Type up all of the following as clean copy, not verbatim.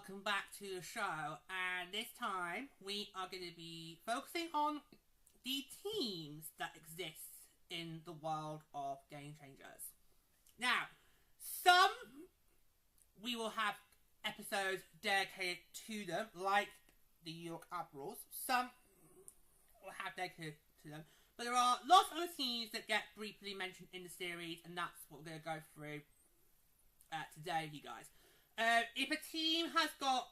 welcome back to the show, and this time we are going to be focusing on the teams that exist in the world of Game Changers. Now, some we will have episodes dedicated to them, like the New York Admirals. Some will have dedicated to them, but there are lots of other teams that get briefly mentioned in the series, and that's what we're going to go through today, you guys. If a team has got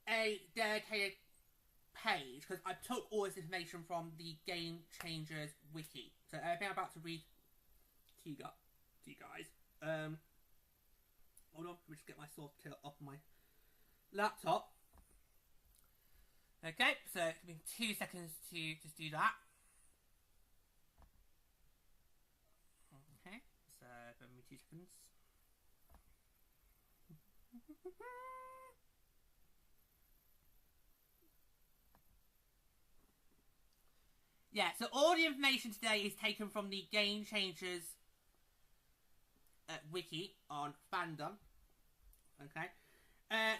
a dedicated page, because I took all this information from the Game Changers wiki, so everything I'm about to read to you guys. Hold on, let me just get my source material off my laptop. Okay, so give me 2 seconds to just do that. Okay, so give me 2 seconds. Yeah, so all the information today is taken from the Game Changers wiki on fandom. Okay,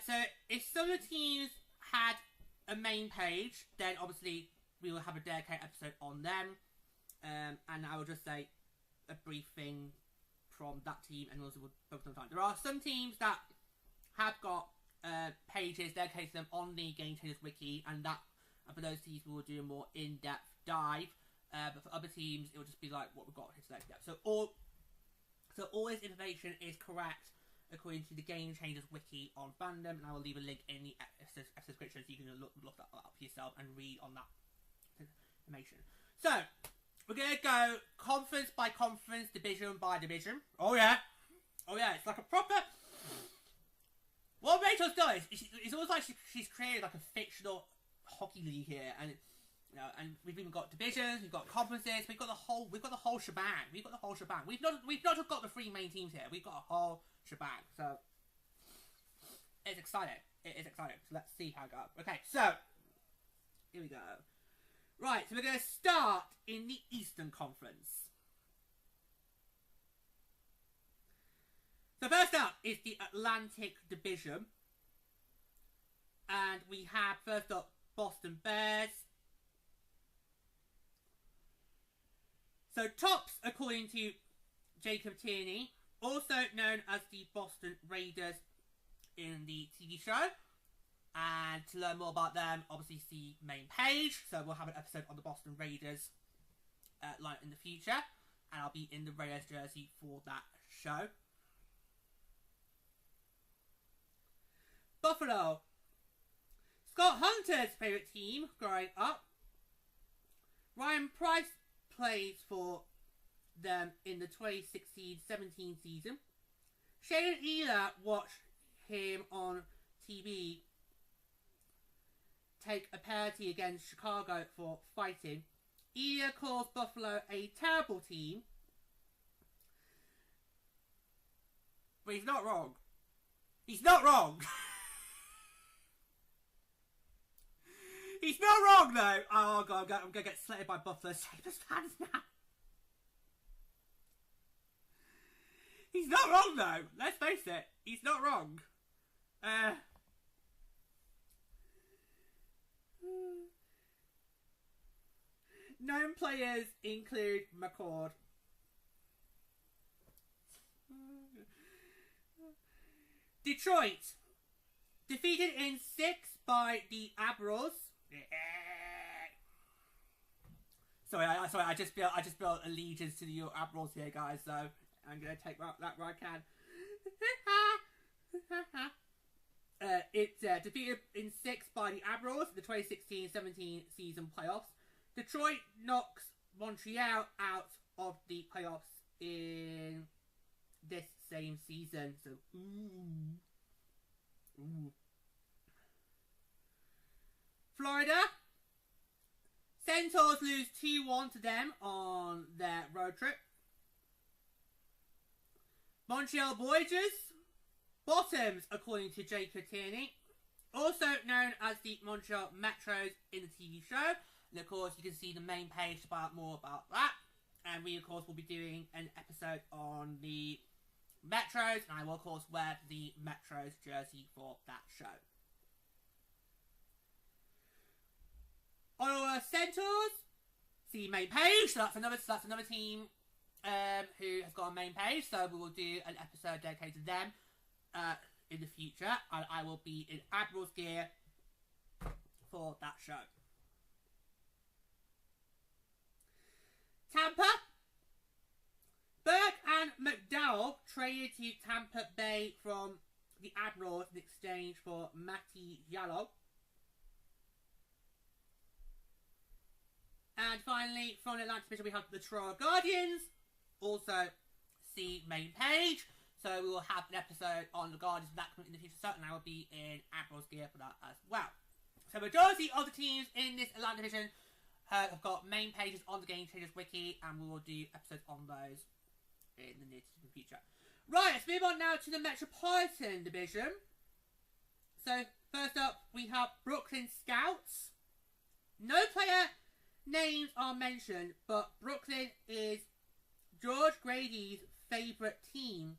so if some of the teams had a main page, then obviously we will have a dedicated episode on them, and I will just say a brief thing from that team, and also we'll focus on time. There are some teams that have got pages dedicated to them on the Game Changers wiki, and that for those teams we will do a more in-depth dive. But for other teams, it will just be like what we've got here today. So all this information is correct according to the Game Changers wiki on fandom, and I will leave a link in the episode description so you can look that up yourself and read on that information. So we're gonna go conference by conference, division by division. Oh yeah, it's like a proper. What Rachel's done is it's almost like she's created like a fictional hockey league here, and and we've even got divisions, we've got conferences, we've got the whole shebang. We've not just got the 3 main teams here. We've got a whole shebang. So it's exciting. It is exciting. So let's see how it goes. Okay, so here we go. Right, so we're going to start in the Eastern Conference. So first up is the Atlantic Division. And we have, first up, Boston Bears. So tops, according to Jacob Tierney, also known as the Boston Raiders in the TV show. And to learn more about them, obviously see main page. So we'll have an episode on the Boston Raiders in the future. And I'll be in the Raiders jersey for that show. Buffalo. Scott Hunter's favourite team growing up. Ryan Price plays for them in the 2016-17 season. Shaden Ela watched him on TV take a penalty against Chicago for fighting. Ela calls Buffalo a terrible team. But he's not wrong. He's not wrong! He's not wrong though! Oh god, I'm gonna get slated by Buffalo Sabres fans now. He's not wrong though! Let's face it, he's not wrong. Known players include McCord. Detroit. Defeated in 6 by the Admirals. Sorry, I just built allegiance to the Admirals here, guys. So I'm gonna take that where I can. It's defeated in 6 by the Admirals in the 2016-17 season playoffs. Detroit knocks Montreal out of the playoffs in this same season. So ooh. Florida. Centaurs lose 2-1 to them on their road trip. Montreal Voyagers. Bottoms, according to Jacob Tierney. Also known as the Montreal Metros in the TV show. And of course, you can see the main page about more about that. And we, of course, will be doing an episode on the Metros. And I will, of course, wear the Metros jersey for that show. On our Centaurs, see main page. So that's another team who has got a main page. So we will do an episode dedicated to them in the future, and I will be in Admiral's gear for that show. Tampa. Burke and McDowell traded to Tampa Bay from the Admirals in exchange for Matty Yallo. And finally, from the Atlantic Division, we have the Toronto Guardians. Also, see main page. So we will have an episode on the Guardians that coming in the future. Certainly, I will be in Admiral's gear for that as well. So majority of the teams in this Atlantic Division have got main pages on the Game Changers Wiki, and we will do episodes on those in the near future. Right, let's move on now to the Metropolitan Division. So first up, we have Brooklyn Scouts. No player names are mentioned, but Brooklyn is George Grady's favourite team.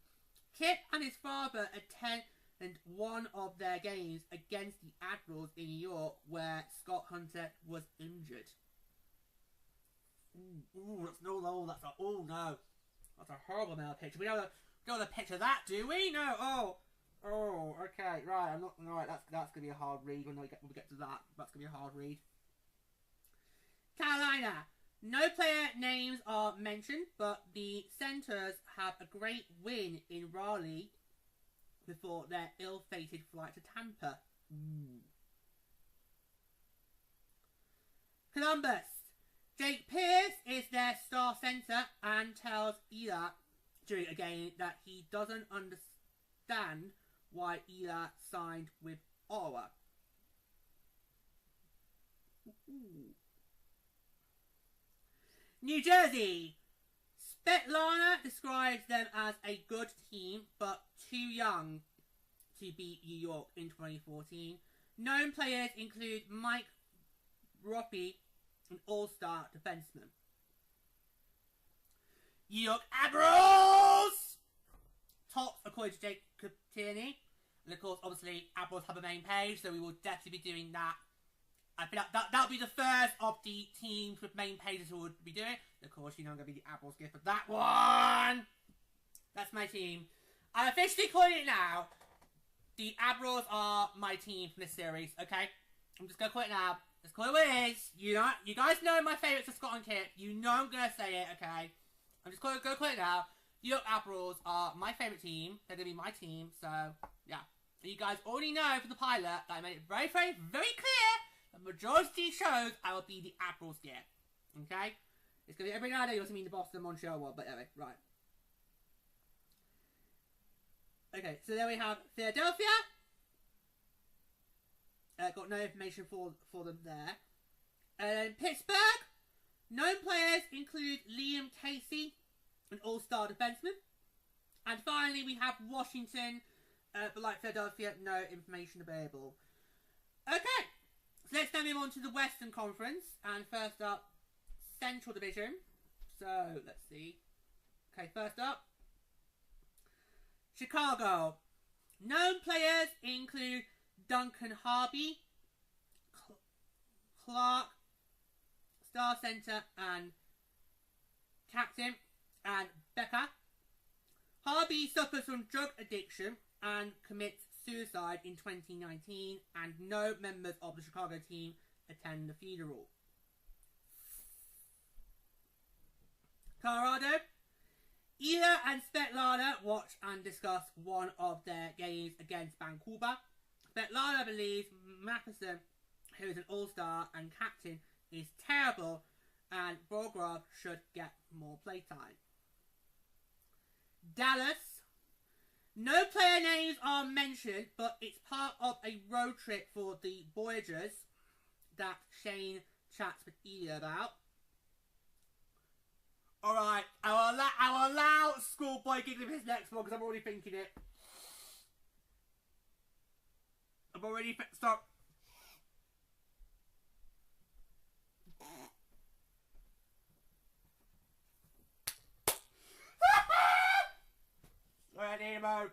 Kip and his father attended one of their games against the Admirals in New York, where Scott Hunter was injured. Ooh, that's no. That's a horrible male picture. We don't want a picture of that, do we? No. Oh, okay, right. I'm not right. That's gonna be a hard read when we get to that. That's gonna be a hard read. Carolina. No player names are mentioned, but the Centers have a great win in Raleigh before their ill-fated flight to Tampa. Columbus. Jake Pierce is their star center and tells Ela during a game that he doesn't understand why Ela signed with Ottawa. New Jersey. Svetlana describes them as a good team, but too young to beat New York in 2014. Known players include Mike Roppy, an all-star defenseman. New York Admirals! Tops according to Jacob Tierney. And of course, obviously, Admirals have a main page, so we will definitely be doing that. I think that'll be the first of the teams with main pages who would be doing it. Of course, you know I'm going to be the Admirals gift for that one. That's my team. I'm officially calling it now. The Admirals are my team from this series, okay? I'm just going to call it now. Let's call it what it is. You guys know my favourites are Scott and Kip. You know I'm going to say it, okay? I'm just going to call it now. New York Admirals are my favourite team. They're going to be my team, so, yeah. And you guys already know from the pilot that I made it very, very, very clear that the majority of shows I will be the Admirals gear. Okay? It's going to be every now and then you'll see me in the Boston, Montreal one, but anyway, right. Okay, so there we have Philadelphia. Got no information for them there. And then Pittsburgh. Known players include Liam Casey, an all-star defenseman. And finally, we have Washington. But like Philadelphia, no information available. Okay, so let's now move on to the Western Conference. And first up, Central Division. So, let's see. Okay, first up, Chicago. Known players include Duncan Harvey, Clark, Star Center and Captain, and Becca. Harvey suffers from drug addiction and commits suicide in 2019, and no members of the Chicago team attend the funeral. Colorado. Ela and Svetlana watch and discuss one of their games against Vancouver. Svetlana believes Matheson, who is an all-star and captain, is terrible, and Borgrov should get more playtime. Dallas. No player names are mentioned, but it's part of a road trip for the Voyagers that Shane chats with Ela about. Alright, I will allow Schoolboy giggling for his next one because I'm already thinking it. I'm already stop. Alright, Nemo.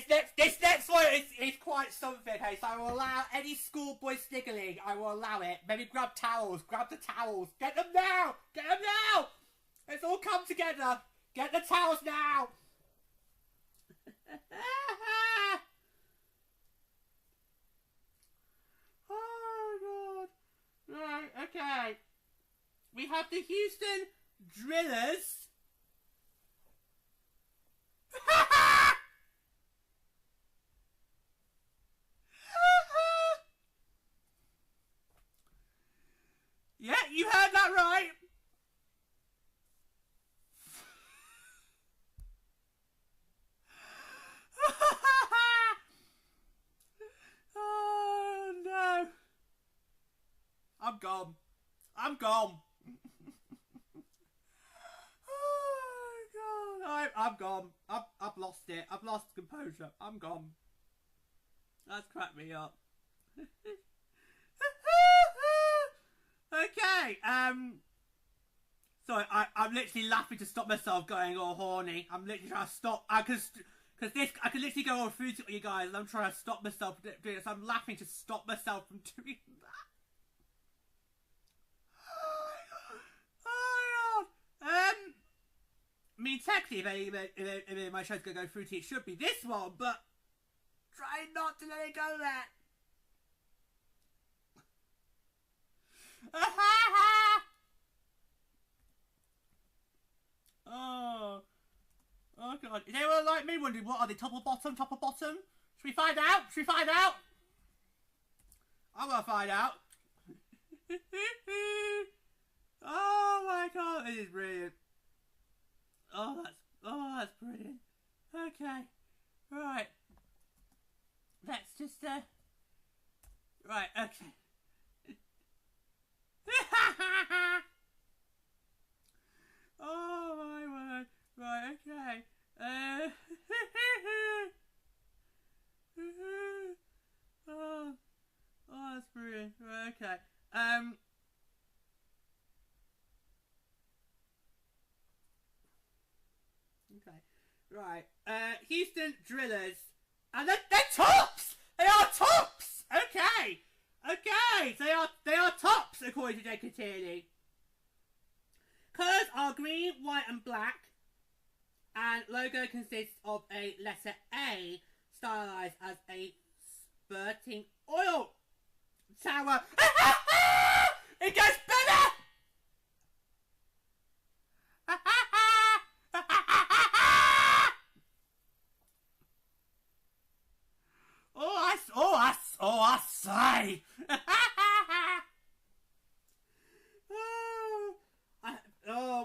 this next one is quite something. Okay, so I will allow any schoolboy sniggling. I will allow it. Maybe grab towels. Grab the towels. Get them now. Get them now. Let's all come together. Get the towels now. Oh God. Right. Okay. We have the Houston Drillers. Yeah, you heard that right. Oh no. I'm gone. I'm gone. Oh God. I'm gone. I've lost it. I've lost composure. I'm gone. That's cracked me up. Okay, sorry, I'm literally laughing to stop myself going all horny. I'm literally trying to stop, because I could literally go all through to you guys, and I'm trying to stop myself from doing it, so I'm laughing to stop myself from doing that. Oh my God. I mean, technically, if my show's going to go through to it should be this one, but try not to let it go there. Oh God. Is anyone like me wondering what are they, top or bottom? Top or bottom? Should we find out? Should we find out? I want to find out. Oh my God, this is brilliant. Oh, that's brilliant. Okay. Right. Let's just right, okay. Oh my word. Right, okay. Oh, that's brilliant. Right, okay. Okay. Right. Houston Drillers. And they're tops! They are tops! Okay! Okay! They are tops, according to J.K. Tierney. Colours are green, white and black. And logo consists of a letter A stylized as a spurting oil tower. It gets better! I say.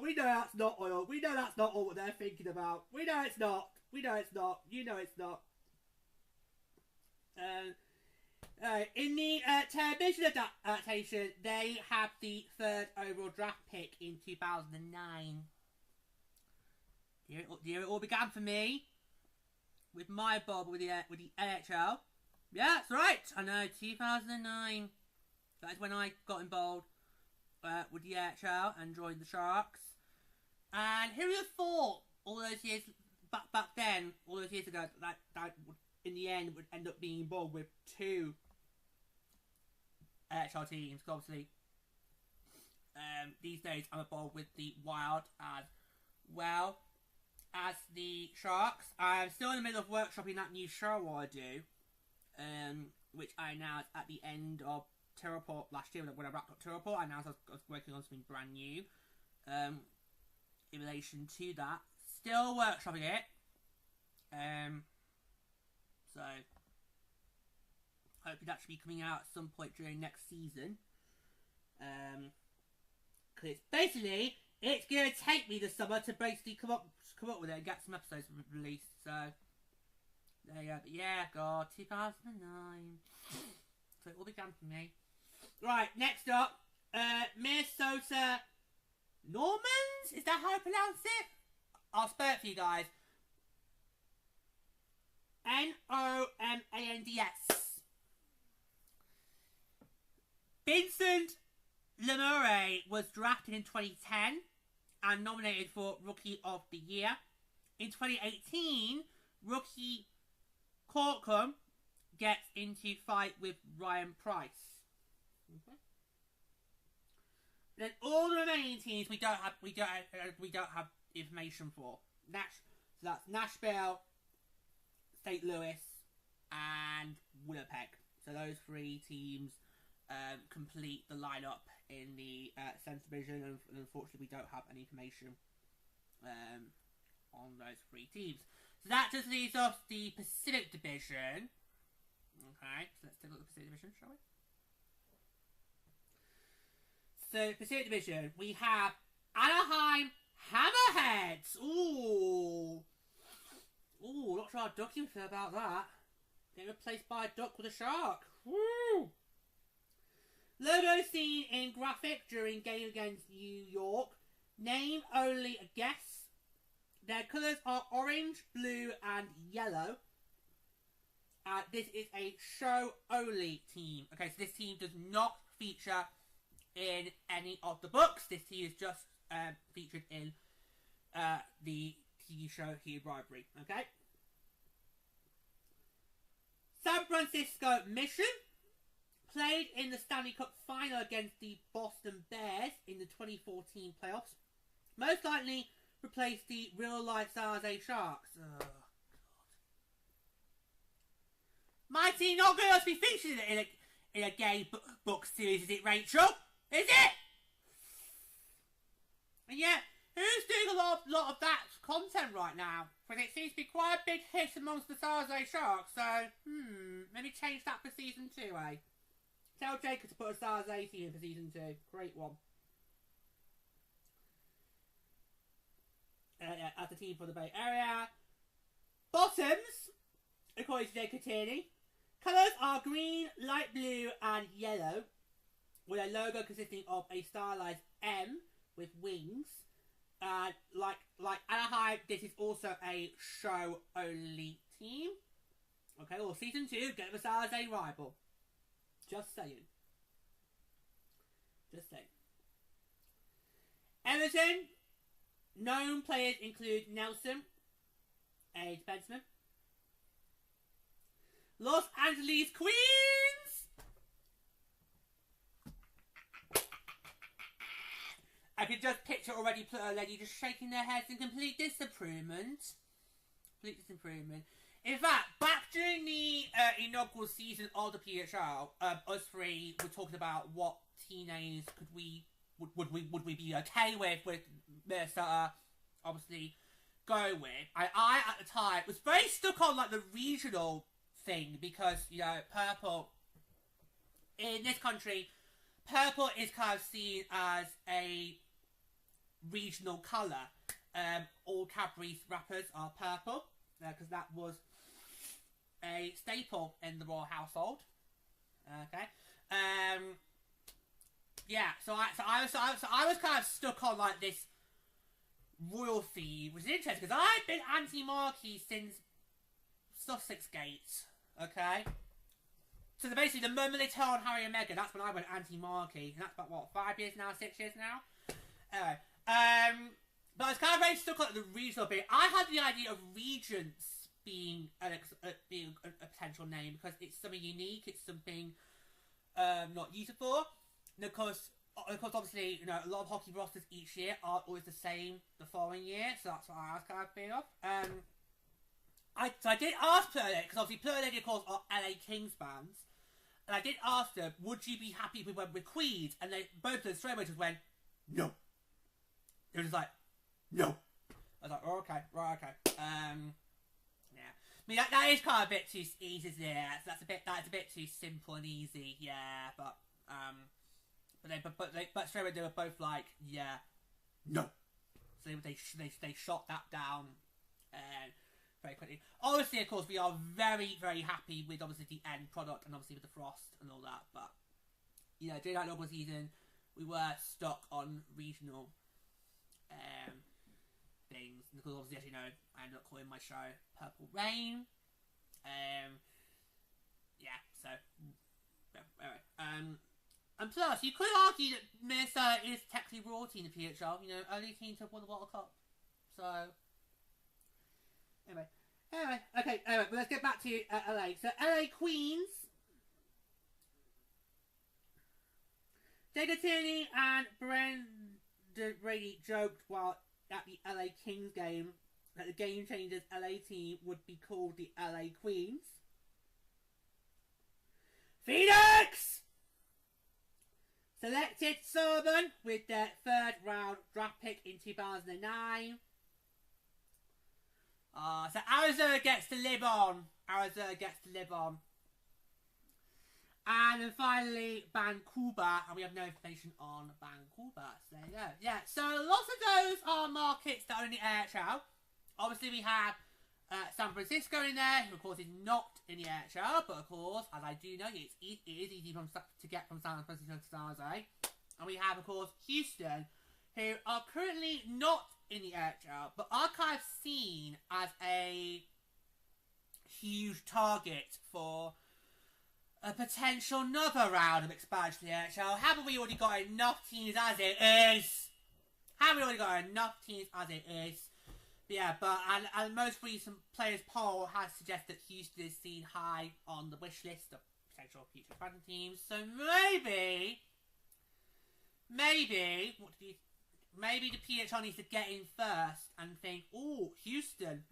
We know that's not oil. We know that's not all what they're thinking about. We know it's not. We know it's not. You know it's not. In the television adaptation, they have the 3rd overall draft pick in 2009. The year it all began for me with my bob with the AHL. Yeah, that's right. I know, 2009. That is when I got involved with the AHL and joined the Sharks. And who would have thought all those years back then, all those years ago, that in the end would end up being involved with 2 AHL teams. Because obviously, these days I'm involved with the Wild as well as the Sharks. I'm still in the middle of workshopping that new show I do, which I announced at the end of Tour Report last year when I wrapped up Tour Report. I announced I was working on something brand new in relation to that. Still workshopping it. So hopefully that should be coming out at some point during next season. Because it's basically, it's going to take me this summer to basically come up with it and get some episodes released. So there you go. But yeah, God, 2009. So it all began for me. Right, next up, Minnesota Normans? Is that how I pronounce it? I'll spell it for you guys. Nomands. Vincent Lemure was drafted in 2010 and nominated for Rookie of the Year. In 2018, Rookie Corkum gets into fight with Ryan Price. Okay. Then all the remaining teams we don't have information for. So that's Nashville, St. Louis, and Winnipeg. So those 3 teams complete the lineup in the Central Division, and unfortunately we don't have any information on those 3 teams. So that just leaves us the Pacific Division. Okay, so let's take a look at the Pacific Division, shall we? So, Pacific Division, we have Anaheim Hammerheads. Ooh, not sure how Ducky would feel about that. Getting replaced by a duck with a shark. Woo! Logo seen in graphic during game against New York. Name only a guess. Their colours are orange, blue, and yellow. This is a show-only team. Okay, so this team does not feature in any of the books. This team is just featured in the TV show Heat Rivalry. Okay. San Francisco Mission played in the Stanley Cup final against the Boston Bears in the 2014 playoffs. Most likely replaced the real-life San Jose Sharks. Oh, God. My team not going to be featured in a gay book series, is it, Rachel? Is it? And yeah, who's doing a lot of that content right now? Because it seems to be quite a big hit amongst the San Jose Sharks, so, maybe change that for Season 2, eh? Tell Jacob to put a San Jose team in for Season 2. Great one. As a team for the Bay Area. Bottoms, according to Jacob Tierney. Colours are green, light blue, and yellow, with a logo consisting of a stylized M with wings. Like Anaheim, this is also a show-only team. Okay, well, Season 2, get the San Jose rival. Just saying. Just saying. Everton, known players include Nelson, a defenseman. Los Angeles Queens! I could just picture already Pluto Lady just shaking their heads in complete disapproval. In fact, back during the inaugural season of the PHL, us 3 were talking about what teenagers would we be okay with Minnesota obviously go with. I at the time was very stuck on like the regional thing because, you know, purple in this country, purple is kind of seen as a regional colour. All Cadbury's wrappers are purple because that was a staple in the royal household. Okay. Yeah. So I was kind of stuck on like this royal theme, which is interesting because I've been anti-monarchy since Sussex Gate. Okay. So basically, the moment they turned on Harry and Meghan, that's when I went anti-monarchy. And that's about, what, 5 years now? 6 years now? Anyway. But I was kind of very stuck on the regional bit. I had the idea of Regents being a potential name because it's something unique. It's something not used before. And of course, obviously, you know, a lot of hockey rosters each year aren't always the same the following year. So that's what I was kind of feeling of. So I did ask Pluto Lady, because obviously Pluto Lady, of course, are LA Kings fans. And I did ask them, would you be happy if we went with Queens? And they both of them straight away just went, no. It was just like, no. I was like, oh, okay, right, okay. Yeah. I mean, that is kind of a bit too easy, isn't it? That's a bit too simple and easy, yeah. But straight away they were both like, yeah, no. So they shot that down, very quickly. Obviously, of course, we are very, very happy with obviously the end product and obviously with the frost and all that. But you know, during that local season, we were stuck on regional things. And because obviously, as you know, I ended up calling my show Purple Rain. Yeah. So anyway, and plus, you could argue that Minnesota is technically royalty in the PHL. You know, only team to have won the World Cup. So. Anyway, Anyway, but let's get back to LA. So LA Queens. Jada Tierney and Brenda Brady joked while at the LA Kings game that the Game Changers LA team would be called the LA Queens. Phoenix! Selected Southern with their 3rd round draft pick in 2009. So Arizona gets to live on. And then finally, Vancouver, and we have no information on Vancouver. So there you go. Yeah, so lots of those are markets that are in the AHL. Obviously, we have San Francisco in there, who of course is not in the AHL, but of course, as I do know, it is easy to get from San Francisco to San Jose. And we have, of course, Houston, who are currently not in the AHL, but are kind of seen as a huge target for a potential another round of expansion to the AHL. Haven't we already got enough teams as it is? Yeah, but and the most recent players poll has suggested that Houston is seen high on the wish list of potential future expansion teams. So maybe the PHL needs to get in first and think, oh, Houston,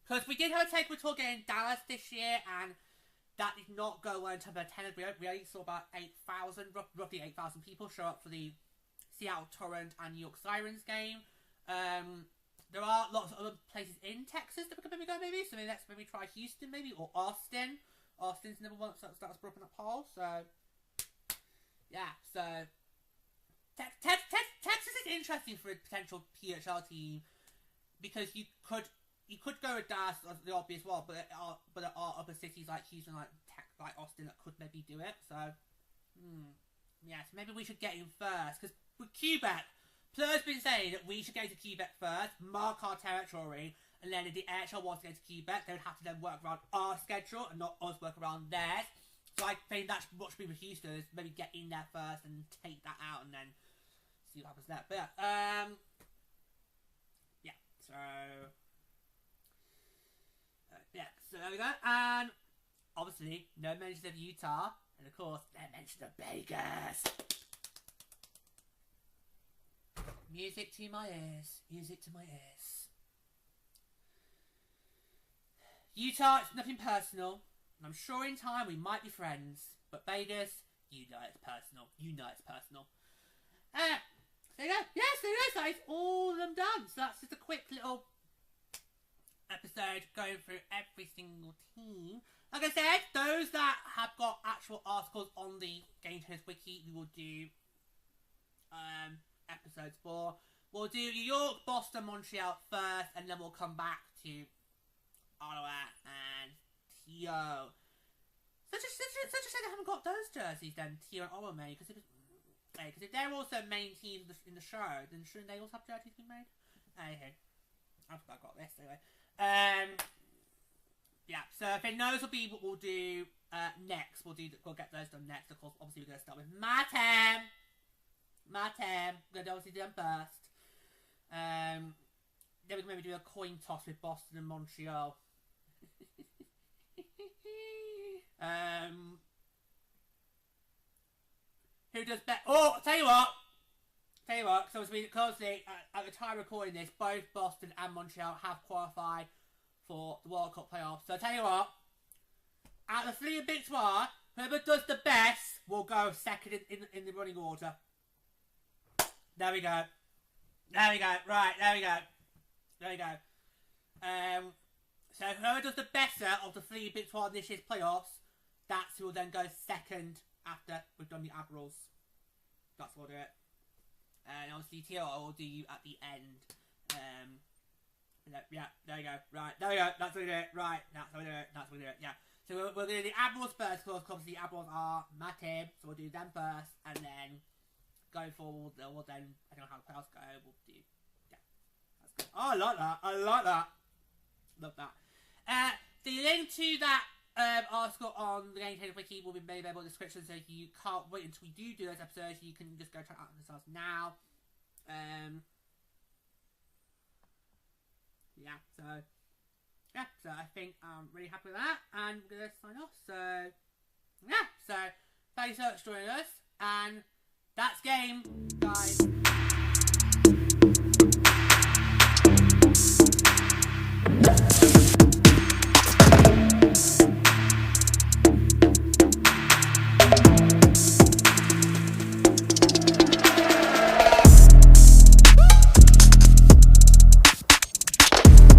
because we did have a takeover tour getting Dallas this year, and that did not go well in terms of attendance. We only saw about 8,000, roughly 8,000 people show up for the Seattle Torrent and New York Sirens game. There are lots of other places in Texas that we could maybe go, so let's try Houston, or Austin. Austin's number one, so that was brought up in that poll. So yeah, so Texas is interesting for a potential PHL team because you could go with Dallas as the obvious one, but there are other cities like Houston, like Austin, that could maybe do it. So yes, maybe we should get in first, because with Quebec, Plur's been saying that we should go to Quebec first, mark our territory, and then if the AHL wants to go to Quebec, they would have to then work around our schedule and not us work around theirs. So I think that's what should be with Houston, is maybe get in there first and take that out and then see what happens there. But yeah, so there we go. And obviously, no mention of Utah, and of course, no mention of Vegas. Music to my ears. Utah, it's nothing personal, and I'm sure in time we might be friends, but Vegas, you know it's personal. There you go. Yes, there you go, guys. All of them done. So that's just a quick little episode going through every single team. Like I said, those that have got actual articles on the Game Changers Wiki, we will do episodes for. We'll do New York, Boston, Montreal first, and then we'll come back to Ottawa and T.O. So just say they haven't got those jerseys then, T.O. and Ottawa made, because if they're also main teams in the show, then shouldn't they also have jerseys being made? Okay, I forgot I got this anyway. Yeah, so I think those will be what we'll do next. We'll get those done next. Of course, obviously we're going to start with Matem. We're going to obviously do them first. Then we're going to maybe do a coin toss with Boston and Montreal. Who does better? Oh, I'll tell you what, because obviously at the time of recording this, both Boston and Montreal have qualified for the World Cup playoffs. So I'll tell you what, out of the three big squad, whoever does the best will go second in the running order. There we go. Right, there we go. So whoever does the better of the three big squad in this year's playoffs, that's who will then go second after we've done the Admirals. That's what we'll do it. And obviously TLR will do you at the end. Yeah, there you go. Right, there we go. That's what we do it. Right, that's what we do it. Yeah. So we're going to do the Admirals first, because obviously the Admirals are my team, so we'll do them first, and then going forward, we'll then, I don't know how the playoffs go, we'll do, yeah, that's good. Oh, I like that. Love that. The link to that article on the Game Changers Wiki will be made available in the description, so if you can't wait until we do those episodes, you can just go check out themselves now. Yeah, so yeah, so I think I'm really happy with that, and we're gonna sign off. So yeah, so thanks so much for joining us, and that's game